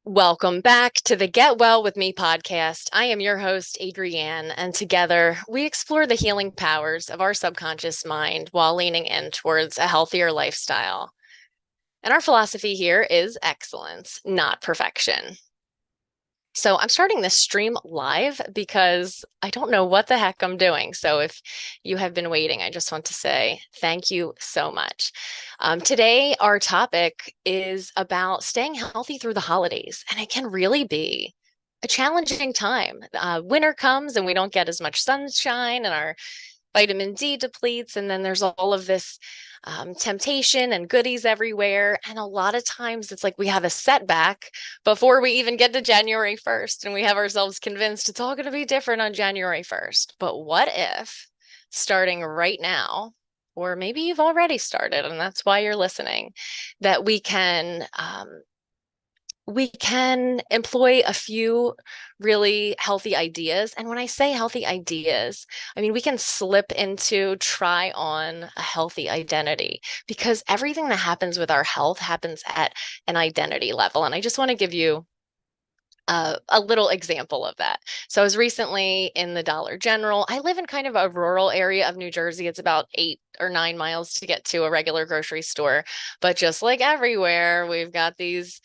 Welcome back to the Get Well With Me podcast. I am your host, Adrienne, and together we explore the healing powers of our subconscious mind while leaning in towards a healthier lifestyle. And our philosophy here is excellence, not perfection. So I'm starting this stream live because I don't know what the heck I'm doing. So if you have been waiting, I just want to say thank you so much. Today, our topic is about staying healthy through the holidays, and it can really be a challenging time. Winter comes and we don't get as much sunshine, and our vitamin D depletes, and then there's all of this temptation and goodies everywhere. And a lot of times it's like we have a setback before we even get to January 1st, and we have ourselves convinced it's all going to be different on January 1st. But what if starting right now, or maybe you've already started, and that's why you're listening, that we can employ a few really healthy ideas. And when I say healthy ideas, I mean we can slip into try on a healthy identity, because everything that happens with our health happens at an identity level. And I just want to give you a little example of that. So I was recently in the Dollar General. I live in kind of a rural area of New Jersey. It's about 8 or 9 miles to get to a regular grocery store. But just like everywhere, we've got these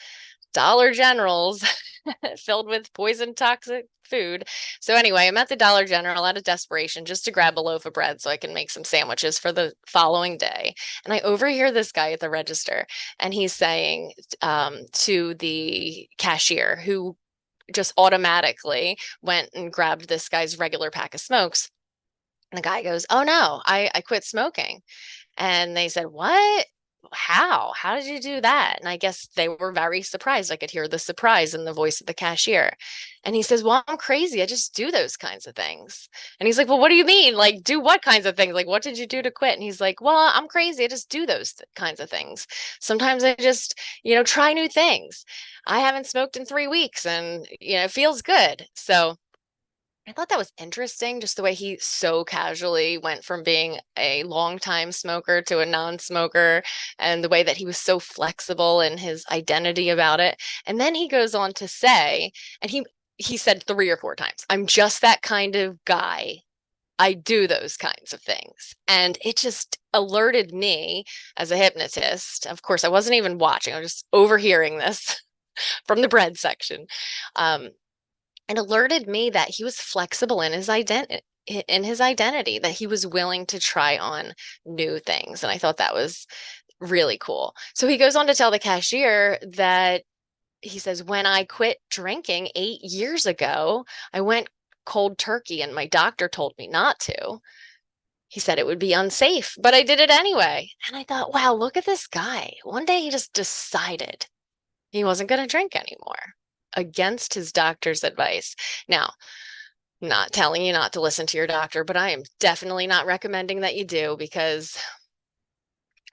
Dollar Generals filled with poison toxic food. So anyway, I'm at the Dollar General out of desperation just to grab a loaf of bread so I can make some sandwiches for the following day. And I overhear this guy at the register, and he's saying to the cashier, who just automatically went and grabbed this guy's regular pack of smokes. And the guy goes, "Oh no, I quit smoking." And they said, "What? How? How did you do that?" And I guess they were very surprised. I could hear the surprise in the voice of the cashier. And he says, "Well, I'm crazy. I just do those kinds of things." And he's like, "Well, what do you mean? Like, do what kinds of things? Like, what did you do to quit?" And he's like, "Well, I'm crazy. I just do those kinds of things. Sometimes I just, try new things. I haven't smoked in 3 weeks, and, it feels good." So I thought that was interesting, just the way he so casually went from being a longtime smoker to a non-smoker, and the way that he was so flexible in his identity about it. And then he goes on to say, and he said 3 or 4 times, "I'm just that kind of guy. I do those kinds of things." And it just alerted me as a hypnotist. Of course, I wasn't even watching, I was just overhearing this from the bread section. Um, and alerted me that he was flexible in his identity, that he was willing to try on new things. And I thought that was really cool. So he goes on to tell the cashier that he says, "When I quit drinking 8 years ago, I went cold turkey, and my doctor told me not to. He said it would be unsafe, but I did it anyway." And I thought, wow, look at this guy. One day he just decided he wasn't going to drink anymore against his doctor's advice. Now, not telling you not to listen to your doctor, but I am definitely not recommending that you do, because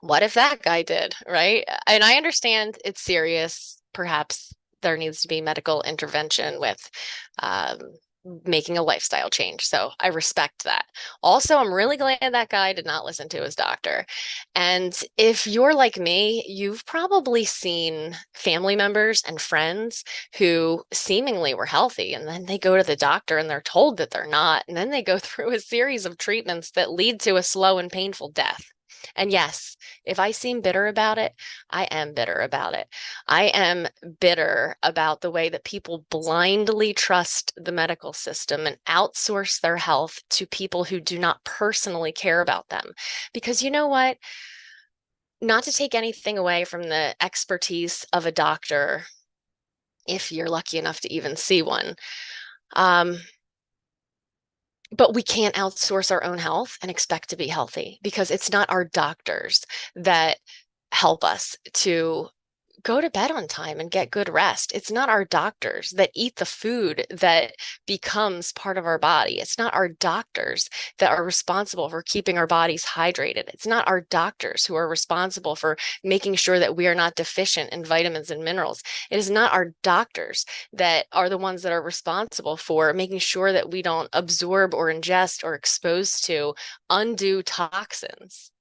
what if that guy did, right? And I understand it's serious. Perhaps there needs to be medical intervention with um, making a lifestyle change. So I respect that. Also, I'm really glad that guy did not listen to his doctor. And if you're like me, you've probably seen family members and friends who seemingly were healthy, and then they go to the doctor and they're told that they're not. And then they go through a series of treatments that lead to a slow and painful death. And yes, if I seem bitter about it, I am bitter about it. I am bitter about the way that people blindly trust the medical system and outsource their health to people who do not personally care about them. Because you know what? Not to take anything away from the expertise of a doctor, if you're lucky enough to even see one. Um, but we can't outsource our own health and expect to be healthy, because it's not our doctors that help us to go to bed on time and get good rest. It's not our doctors that eat the food that becomes part of our body. It's not our doctors that are responsible for keeping our bodies hydrated. It's not our doctors who are responsible for making sure that we are not deficient in vitamins and minerals. It is not our doctors that are the ones that are responsible for making sure that we don't absorb or ingest or expose to undue toxins.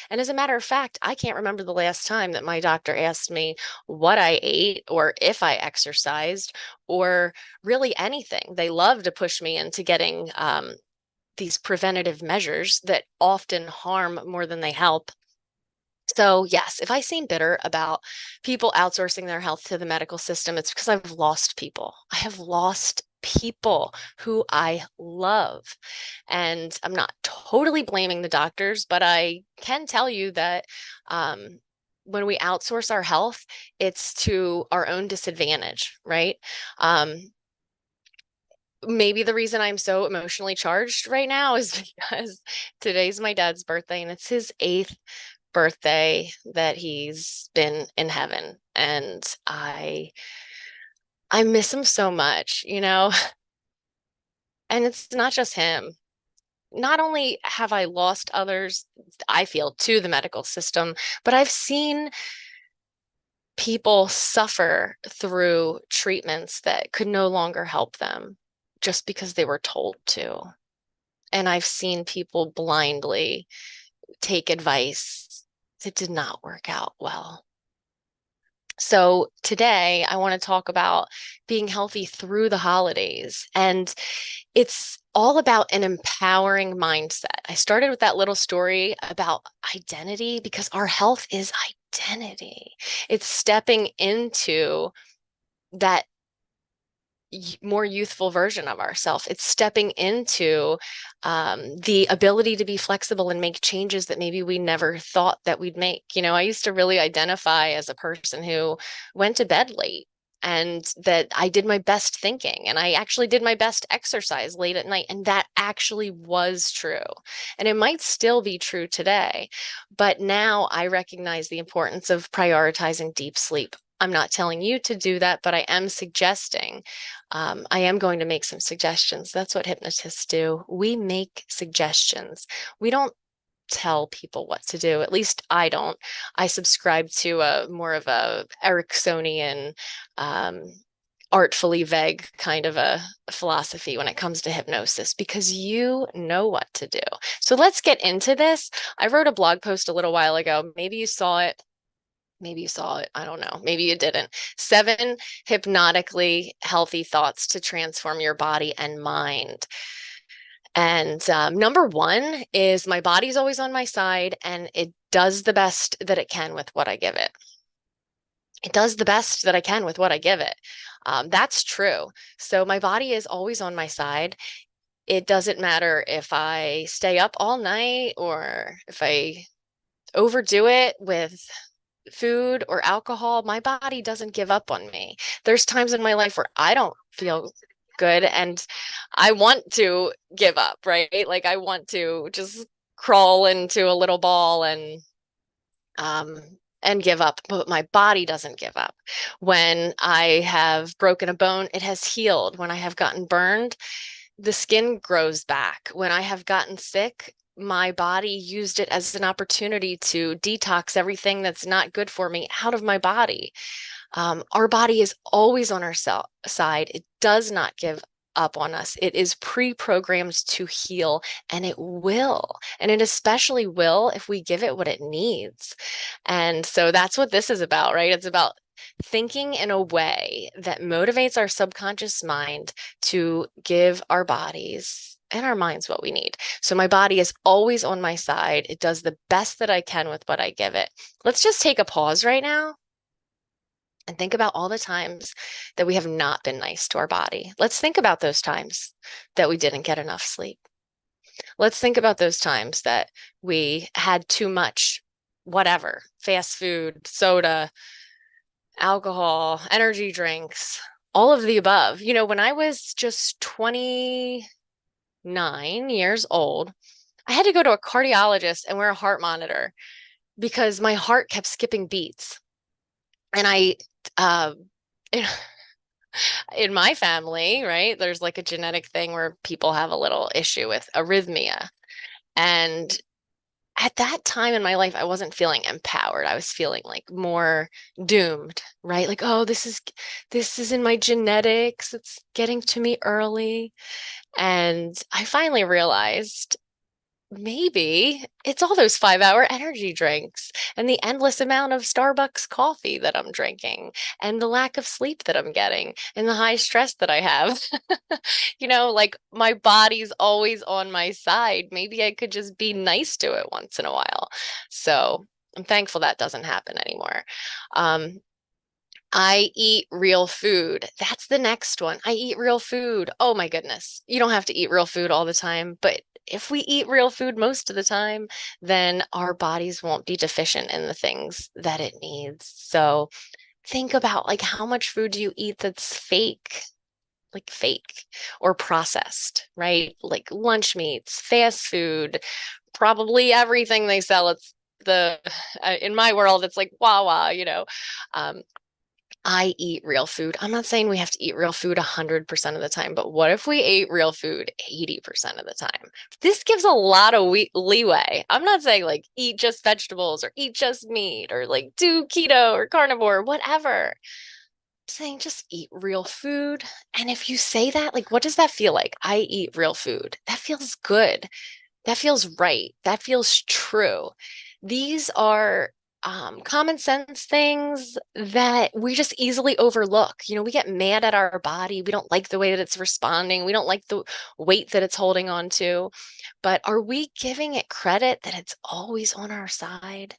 And as a matter of fact, I can't remember the last time that my doctor asked me what I ate or if I exercised or really anything. They love to push me into getting these preventative measures that often harm more than they help. So, yes, if I seem bitter about people outsourcing their health to the medical system, it's because I've lost people. I have lost people who I love. And I'm not totally blaming the doctors, but I can tell you that when we outsource our health, it's to our own disadvantage, right? Um, Maybe the reason I'm so emotionally charged right now is because today's my dad's birthday and it's his eighth birthday that he's been in heaven. And I miss him so much, you know? And it's not just him. Not only have I lost others, I feel, to the medical system, but I've seen people suffer through treatments that could no longer help them just because they were told to. And I've seen people blindly take advice that did not work out well. So today I want to talk about being healthy through the holidays. And it's all about an empowering mindset. I started with that little story about identity because our health is identity. It's stepping into that more youthful version of ourselves. It's stepping into the ability to be flexible and make changes that maybe we never thought that we'd make. You know, I used to really identify as a person who went to bed late and that I did my best thinking and I actually did my best exercise late at night. And that actually was true. And it might still be true today. But now I recognize the importance of prioritizing deep sleep. I'm not telling you to do that, but I am suggesting I am going to make some suggestions. That's what hypnotists do. We make suggestions. We don't tell people what to do. At least I don't. I subscribe to a more of a Ericksonian, um, artfully vague kind of a philosophy when it comes to hypnosis because you know what to do. So let's get into this. I wrote a blog post a little while ago. Maybe you saw it. Maybe you saw it. I don't know. Maybe you didn't. 7 hypnotically healthy thoughts to transform your body and mind. And number 1 is my body's always on my side and it does the best that it can with what I give it. It does the best that I can with what I give it. That's true. So my body is always on my side. It doesn't matter if I stay up all night or if I overdo it with food or alcohol, my body doesn't give up on me. There's times in my life where I don't feel good and I want to give up, right? Like I want to just crawl into a little ball um and give up, but my body doesn't give up. When I have broken a bone, it has healed. When I have gotten burned, the skin grows back. When I have gotten sick, my body used it as an opportunity to detox everything that's not good for me out of my body. Our body is always on our side. It does not give up on us. It is pre-programmed to heal, and it will. And it especially will if we give it what it needs. And so that's what this is about, right? It's about thinking in a way that motivates our subconscious mind to give our bodies and our minds what we need. So my body is always on my side. It does the best that I can with what I give it. Let's just take a pause right now and think about all the times that we have not been nice to our body. Let's think about those times that we didn't get enough sleep. Let's think about those times that we had too much, whatever, fast food, soda, alcohol, energy drinks, all of the above. You know, when I was just 29 years old, I had to go to a cardiologist and wear a heart monitor because my heart kept skipping beats. And uh, in my family, right, there's like a genetic thing where people have a little issue with arrhythmia. And at that time in my life, I wasn't feeling empowered. I was feeling like more doomed, right? Like, oh, this is in my genetics. It's getting to me early. And I finally realized Maybe it's all those 5 hour energy drinks and the endless amount of Starbucks coffee that I'm drinking and the lack of sleep that I'm getting and the high stress that I have. Like my body's always on my side. Maybe I could just be nice to it once in a while. So I'm thankful that doesn't happen anymore. Um, I eat real food. That's the next one. I eat real food. Oh my goodness. You don't have to eat real food all the time, but if we eat real food most of the time, then our bodies won't be deficient in the things that it needs. So think about like how much food do you eat that's fake, like fake or processed, right? Like lunch meats, fast food, probably everything they sell. It's the in my world, it's like Wawa. Um, I eat real food. I'm not saying we have to eat real food 100% of the time, but what if we ate real food 80% of the time? This gives a lot of leeway. I'm not saying like eat just vegetables or eat just meat or like do keto or carnivore, whatever. I'm saying just eat real food. And if you say that, like, what does that feel like? I eat real food. That feels good. That feels right. That feels true. These are common sense things that we just easily overlook. We get mad at our body. We don't like the way that it's responding. We don't like the weight that it's holding on to. But are we giving it credit that it's always on our side?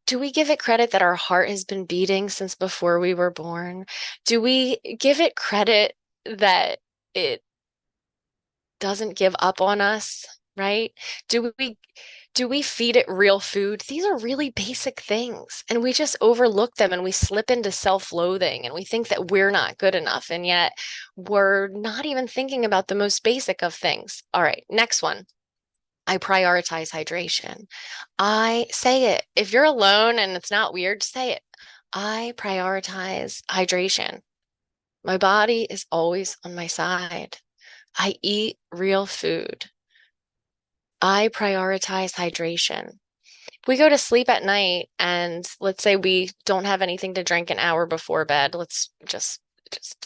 Do we give it credit that our heart has been beating since before we were born? Do we give it credit that it doesn't give up on us, right? Do we do we feed it real food? These are really basic things, and we just overlook them and we slip into self-loathing and we think that we're not good enough, and yet we're not even thinking about the most basic of things. All right, next one. I prioritize hydration. I say it. If you're alone and it's not weird, say it. I prioritize hydration. My body is always on my side. I eat real food. I prioritize hydration. If we go to sleep at night and let's say we don't have anything to drink an hour before bed, let's just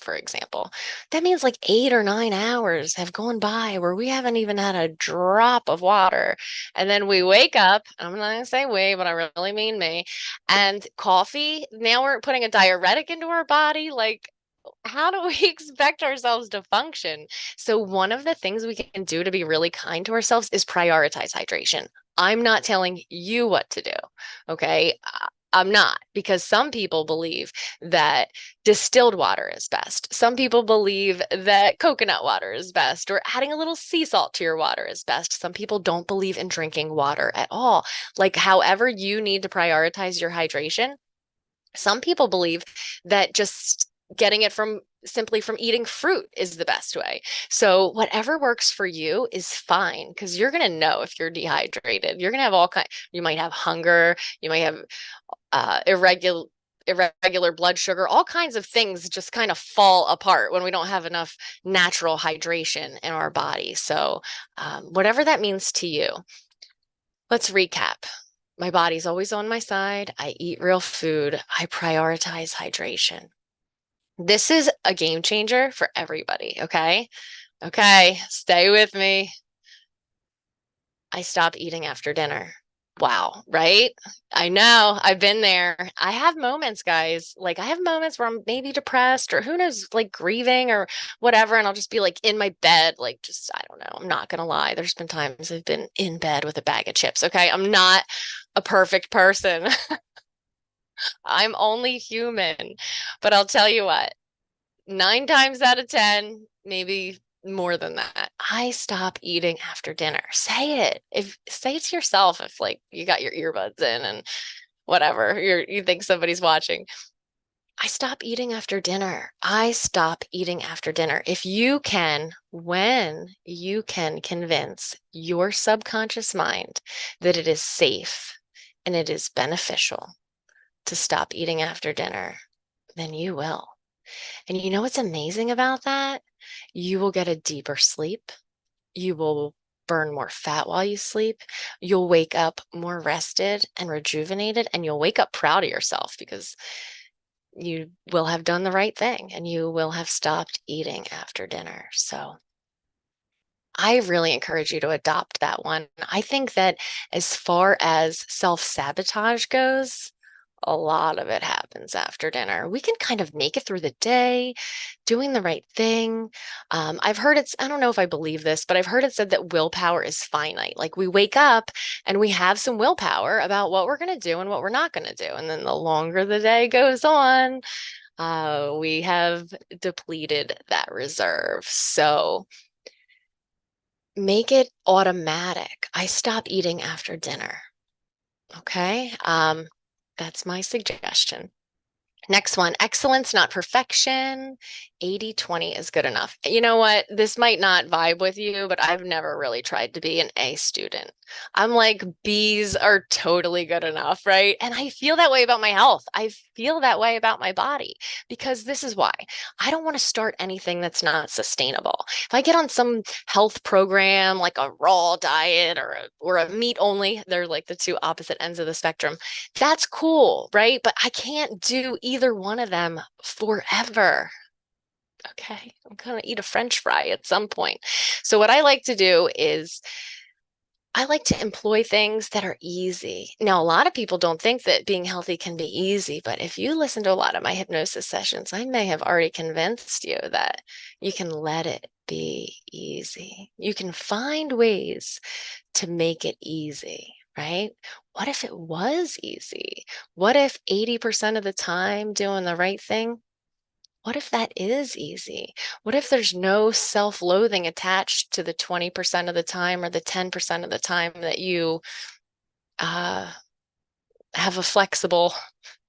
for example, that means like 8 or 9 hours have gone by where we haven't even had a drop of water. And then we wake up, I'm not gonna say we, but I really mean me, and coffee, now we're putting a diuretic into our body. Like, how do we expect ourselves to function? So, one of the things we can do to be really kind to ourselves is prioritize hydration. I'm not telling you what to do. Okay. I'm not, because some people believe that distilled water is best. Some people believe that coconut water is best, or adding a little sea salt to your water is best. Some people don't believe in drinking water at all. Like, however, you need to prioritize your hydration. Some people believe that just getting it from simply from eating fruit is the best way. So whatever works for you is fine, because you're going to know if you're dehydrated. You're going to have all kind. You might have hunger. You might have irregular blood sugar. All kinds of things just kind of fall apart when we don't have enough natural hydration in our body. So whatever that means to you. Let's recap. My body's always on my side. I eat real food. I prioritize hydration. This is a game changer for everybody. Okay. Okay. Stay with me. I stop eating after dinner. Wow. Right. I know. I've been there. I have moments, guys. Like, I have moments where I'm maybe depressed or who knows, like grieving or whatever. And I'll just be like in my bed, like, just, I don't know. I'm not going to lie. There's been times I've been in bed with a bag of chips. Okay. I'm not a perfect person. I'm only human. But I'll tell you what, 9 times out of 10, maybe more than that, I stop eating after dinner. Say it. If say it to yourself if like you got your earbuds in and whatever, you think somebody's watching. I stop eating after dinner. I stop eating after dinner. If you can, when you can convince your subconscious mind that it is safe and it is beneficial to stop eating after dinner, then you will. And you know what's amazing about that? You will get a deeper sleep. You will burn more fat while you sleep. You'll wake up more rested and rejuvenated, and you'll wake up proud of yourself because you will have done the right thing and you will have stopped eating after dinner. So I really encourage you to adopt that one. I think that as far as self-sabotage goes, a lot of it happens after dinner. We can kind of make it through the day doing the right thing. I've heard I don't know if I believe this, but I've heard it said that willpower is finite. Like we wake up and we have some willpower about what we're going to do and what we're not going to do. And then the longer the day goes on, we have depleted that reserve. So make it automatic. I stop eating after dinner. Okay. That's my suggestion. Next one, excellence, not perfection. 80/20 is good enough. You know what? This might not vibe with you, but I've never really tried to be an A student. I'm like, B's are totally good enough, right? And I feel that way about my health. I feel that way about my body because this is why I don't want to start anything that's not sustainable. If I get on some health program like a raw diet or a meat only, they're like the two opposite ends of the spectrum. That's cool, right? But I can't do either one of them forever. Okay, I'm gonna eat a French fry at some point. So what I like to do is I like to employ things that are easy. Now, a lot of people don't think that being healthy can be easy, but if you listen to a lot of my hypnosis sessions, I may have already convinced you that you can let it be easy. You can find ways to make it easy, right? What if it was easy? What if 80% of the time doing the right thing, what if that is easy? What if there's no self-loathing attached to the 20% of the time or the 10% of the time that you uh, have a flexible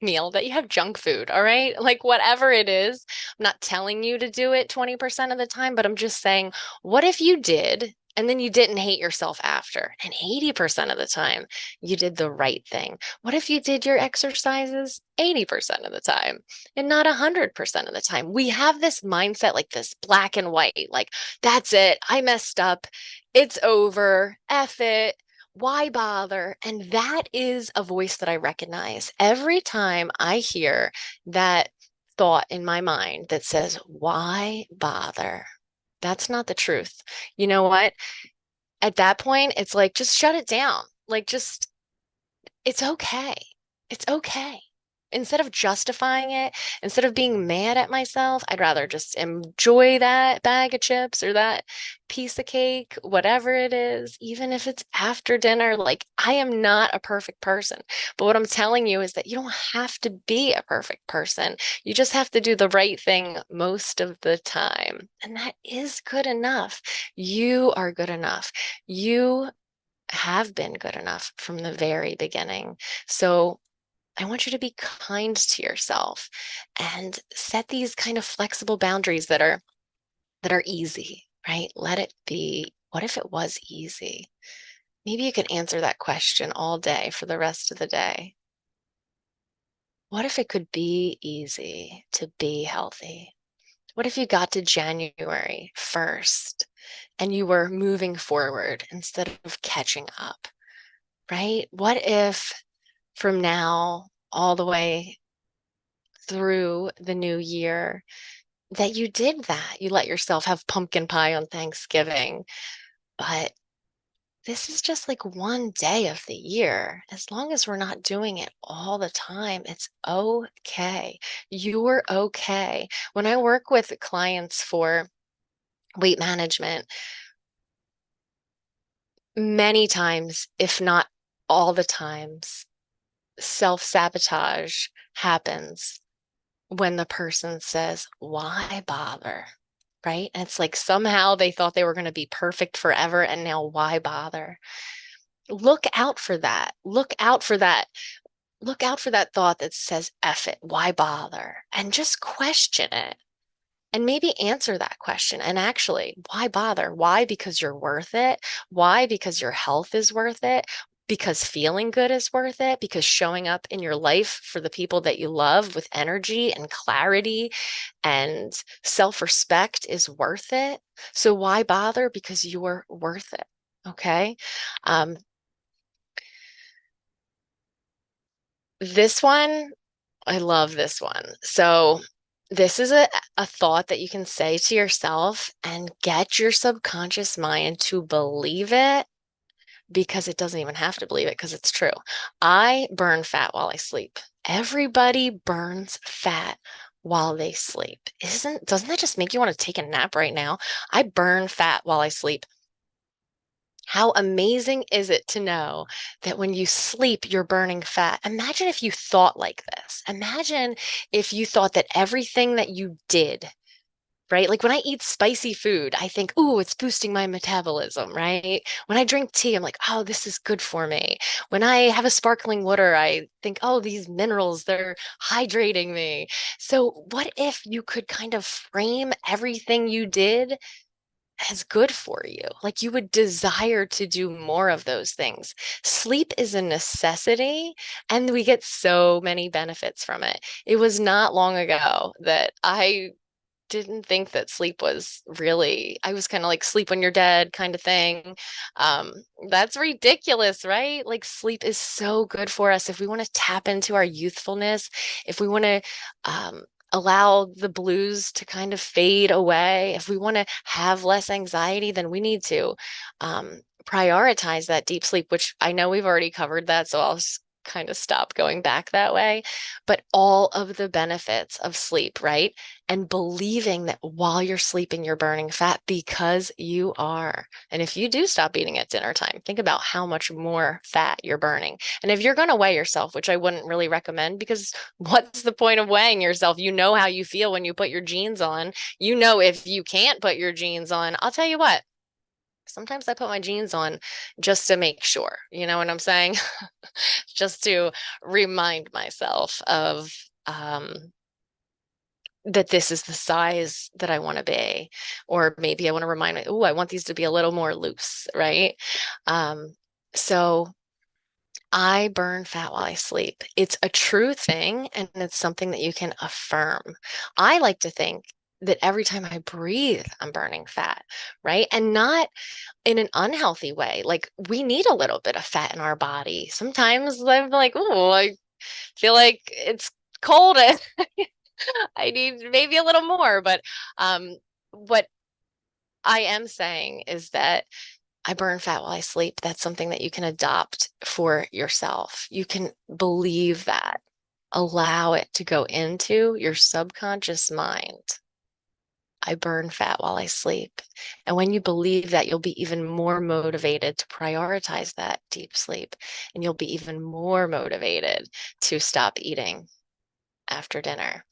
meal, that you have junk food, all right? Like whatever it is, I'm not telling you to do it 20% of the time, but I'm just saying, what if you did and then you didn't hate yourself after? And 80% of the time, you did the right thing. What if you did your exercises 80% of the time and not 100% of the time? We have this mindset like this black and white, like, that's it. I messed up. It's over. F it. Why bother? And that is a voice that I recognize every time I hear that thought in my mind that says, why bother? That's not the truth. You know what? At that point, it's like, just shut it down. Like, just it's okay. It's okay. Instead of justifying it, instead of being mad at myself, I'd rather just enjoy that bag of chips or that piece of cake, whatever it is, even if it's after dinner. Like, I am not a perfect person. But what I'm telling you is that you don't have to be a perfect person. You just have to do the right thing most of the time. And that is good enough. You are good enough. You have been good enough from the very beginning. So I want you to be kind to yourself and set these kind of flexible boundaries that are easy, right? Let it be. What if it was easy? Maybe you could answer that question all day for the rest of the day. What if it could be easy to be healthy? What if you got to January 1st and you were moving forward instead of catching up, right? What if from now all the way through the new year that you did that? You let yourself have pumpkin pie on Thanksgiving, but this is just like one day of the year. As long as we're not doing it all the time, it's okay. You're okay. When I work with clients for weight management, many times, if not all the times, self-sabotage happens when the person says, why bother? Right? And it's like somehow they thought they were going to be perfect forever. And now why bother? Look out for that. Look out for that. Look out for that thought that says, F it, why bother? And just question it. And maybe answer that question. And actually, why bother? Why? Because you're worth it. Why? Because your health is worth it. Because feeling good is worth it. Because showing up in your life for the people that you love with energy and clarity and self-respect is worth it. So why bother? Because you're worth it. Okay. Um, this one, I love this one. So This is a thought that you can say to yourself and get your subconscious mind to believe it because it doesn't even have to believe it because it's true. I burn fat while I sleep. Everybody burns fat while they sleep. Doesn't that just make you want to take a nap right now? I burn fat while I sleep. How amazing is it to know that when you sleep, you're burning fat? Imagine if you thought like this. Imagine if you thought that everything that you did, right? Like when I eat spicy food, I think, ooh, it's boosting my metabolism, right? When I drink tea, I'm like, oh, this is good for me. When I have a sparkling water, I think, oh, these minerals, they're hydrating me. So what if you could kind of frame everything you did as good for you? Like you would desire to do more of those things. Sleep is a necessity, and we get so many benefits from it. It was not long ago that I didn't think that sleep was really, I was kind of like sleep when you're dead kind of thing. Um, that's ridiculous, right? Like sleep is so good for us if we want to tap into our youthfulness, if we want to allow the blues to kind of fade away, if we want to have less anxiety, then we need to prioritize that deep sleep, which I know we've already covered that, so I'll just kind of stop going back that way. But all of the benefits of sleep, right? And believing that while you're sleeping, you're burning fat because you are. And if you do stop eating at dinner time, think about how much more fat you're burning. And if you're going to weigh yourself, which I wouldn't really recommend, because what's the point of weighing yourself? You know how you feel when you put your jeans on. You know, if you can't put your jeans on, I'll tell you what, sometimes I put my jeans on just to make sure. You know what I'm saying? Just to remind myself of that this is the size that I want to be. Or maybe I want to remind me, oh, I want these to be a little more loose, right? So I burn fat while I sleep. It's a true thing, and it's something that you can affirm. I like to think that every time I breathe, I'm burning fat, right? And not in an unhealthy way. Like we need a little bit of fat in our body. Sometimes I'm like, oh, I feel like it's cold. I need maybe a little more. But what I am saying is that I burn fat while I sleep. That's something that you can adopt for yourself. You can believe that, allow it to go into your subconscious mind. I burn fat while I sleep. And when you believe that, you'll be even more motivated to prioritize that deep sleep. And you'll be even more motivated to stop eating after dinner.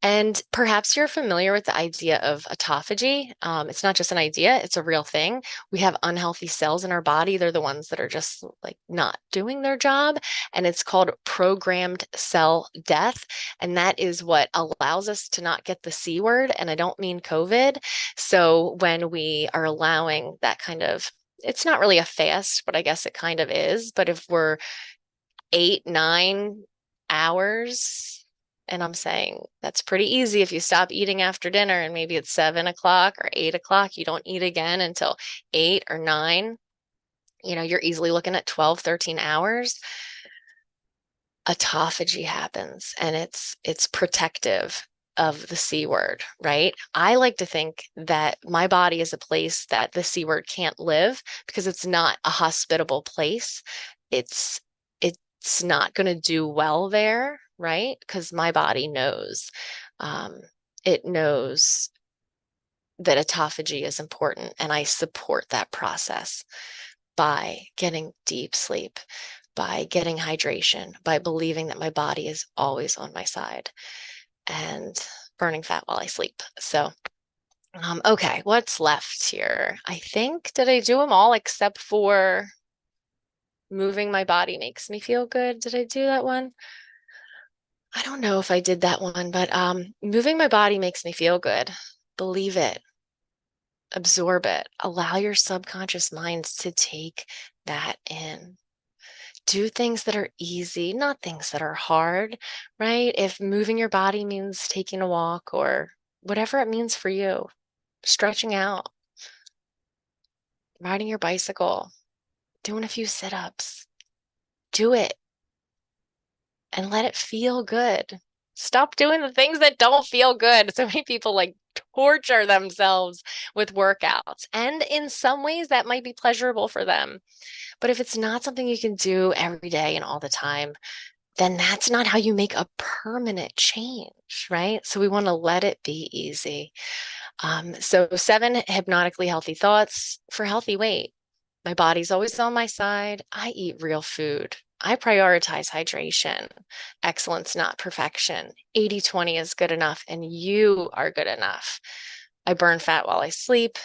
And perhaps you're familiar with the idea of autophagy. It's not just an idea, it's a real thing. We have unhealthy cells in our body. They're the ones that are just like not doing their job. And it's called programmed cell death. And that is what allows us to not get the C word. And I don't mean COVID. So when we are allowing that kind of, it's not really a fast, but I guess it kind of is. But if we're 8, 9 hours. And I'm saying that's pretty easy if you stop eating after dinner and maybe it's 7 o'clock or 8 o'clock, you don't eat again until 8 or 9. You're easily looking at 12, 13 hours. Autophagy happens and it's protective of the C word, right? I like to think that my body is a place that the C word can't live because it's not a hospitable place. It's it's not going to do well there, right? Because my body knows. Um, it knows that autophagy is important, and I support that process by getting deep sleep, by getting hydration, by believing that my body is always on my side, and burning fat while I sleep. So, okay, what's left here? I think, did I do them all except for moving my body makes me feel good? Did I do that one? I don't know if I did that one, but moving my body makes me feel good. Believe it, absorb it, allow your subconscious minds to take that in. Do things that are easy, not things that are hard, right? If moving your body means taking a walk or whatever it means for you, stretching out, riding your bicycle, doing a few sit-ups, do it and let it feel good. Stop doing the things that don't feel good. So many people like torture themselves with workouts. And in some ways, that might be pleasurable for them. But if it's not something you can do every day and all the time, then that's not how you make a permanent change, right? So we want to let it be easy. So, seven, hypnotically healthy thoughts for healthy weight. My body's always on my side. I eat real food. I prioritize hydration. Excellence, not perfection. 80/20 is good enough, and you are good enough. I burn fat while I sleep.